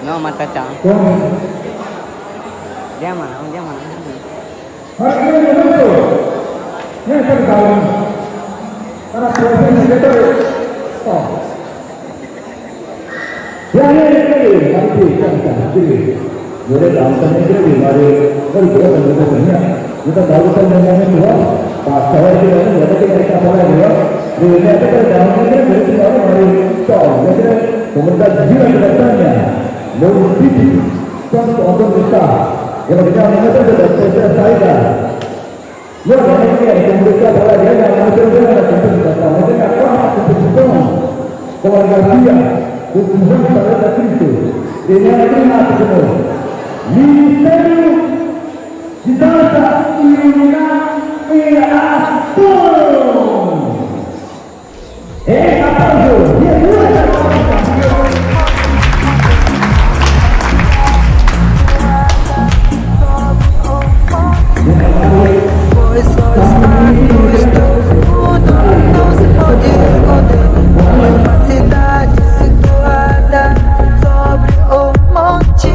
No, mata cang. Dia mana? Dia mana? Jadi dalam sendiri di mari berbuat dan berbuatnya kita tahu sebenarnya Tuhan pasal itu ada kita boleh dia dunia kita dalam ini berarti orang mari tahu jadi pemerintah jiwa kedepannya mesti contoh untuk kita yang kita mengajar dan selesai ya mereka yang mereka boleh dia yang mengajar dan kita mereka apa keputusan keluarga dia keputusan pada Kristus ini adalah semua Ministério de Dança Iluminar e Ação. Aplausos. Pois só estamos dois, mundo não se pode esconder. Uma cidade situada sobre o monte.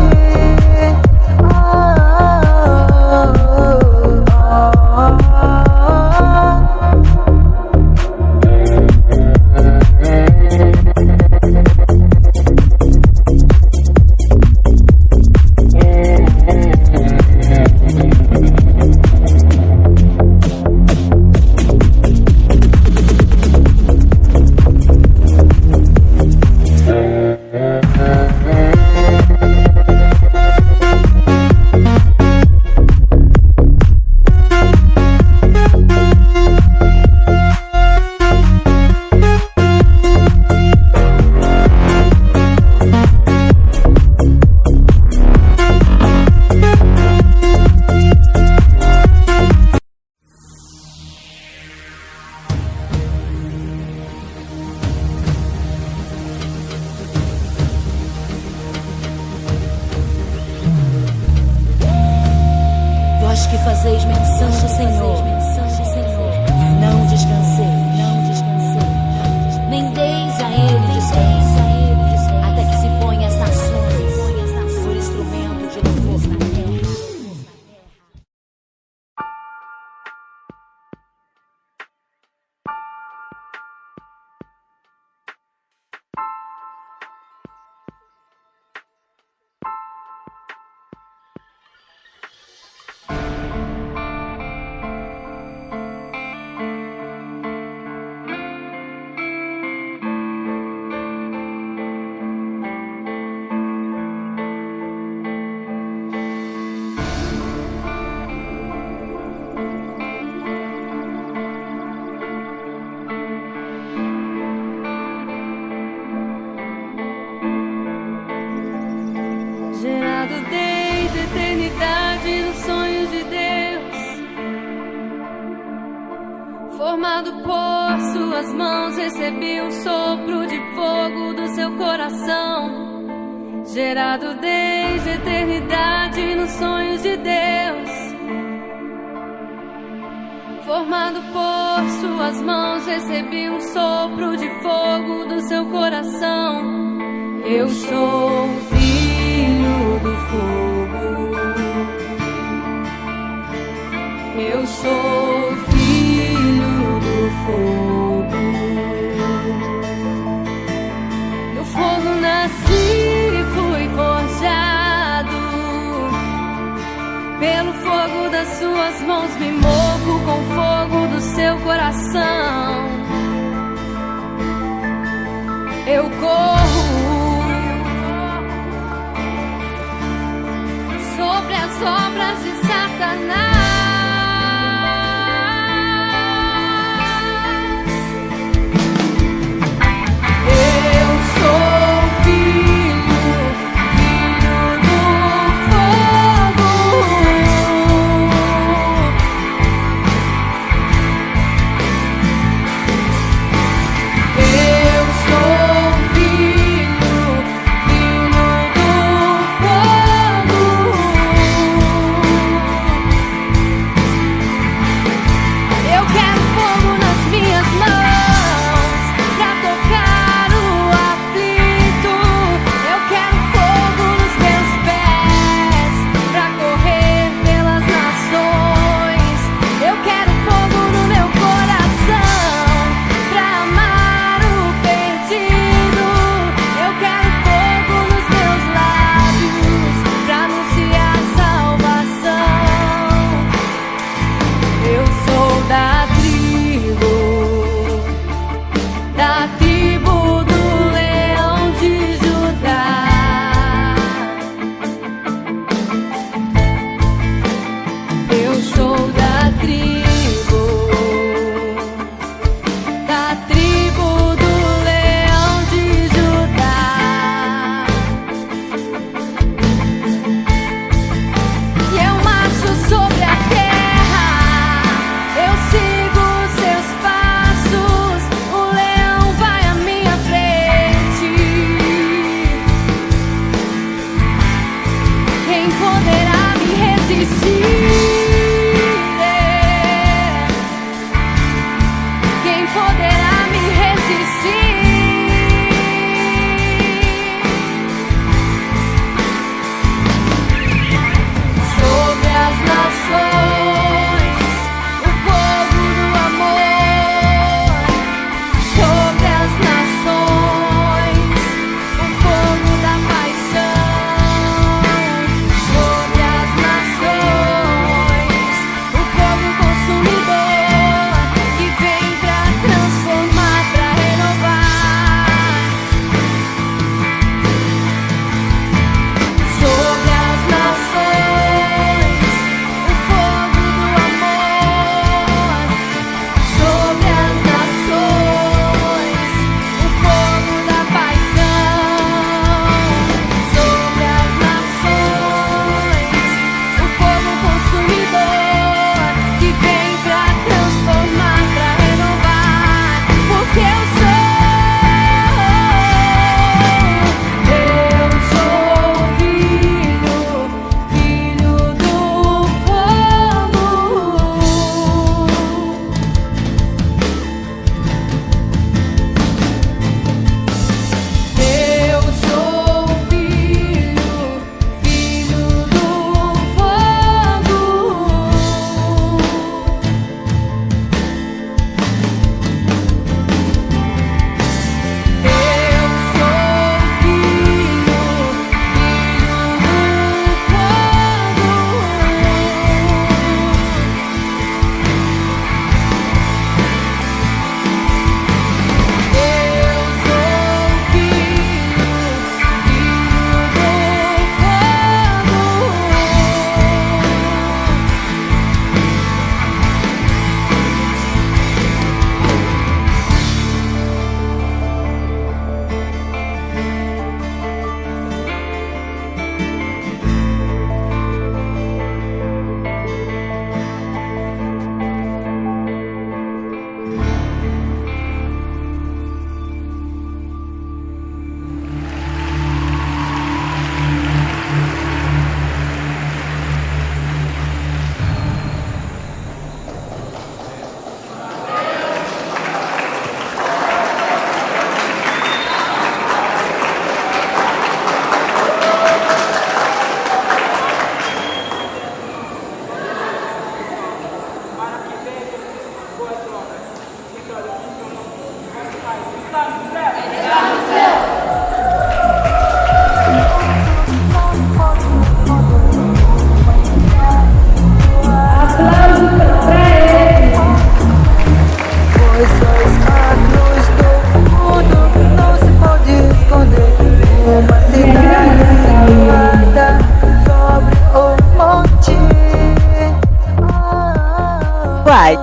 Vós que fazeis menção do Senhor, não descansei, nem deis a Ele descanso, até que se ponha as nações por instrumento de louvor na terra. Gerado desde a eternidade nos sonhos de Deus, formado por suas mãos, recebi um sopro de fogo do seu coração. Gerado desde a eternidade nos sonhos de Deus, formado por suas mãos, recebi um sopro de fogo do seu coração. Eu sou filho do fogo, eu sou filho do fogo. No fogo nasci e fui forjado, Pelo fogo das suas mãos me movo, com o fogo do seu coração eu corro sobre as obras de Satanás.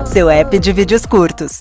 seu app de vídeos curtos.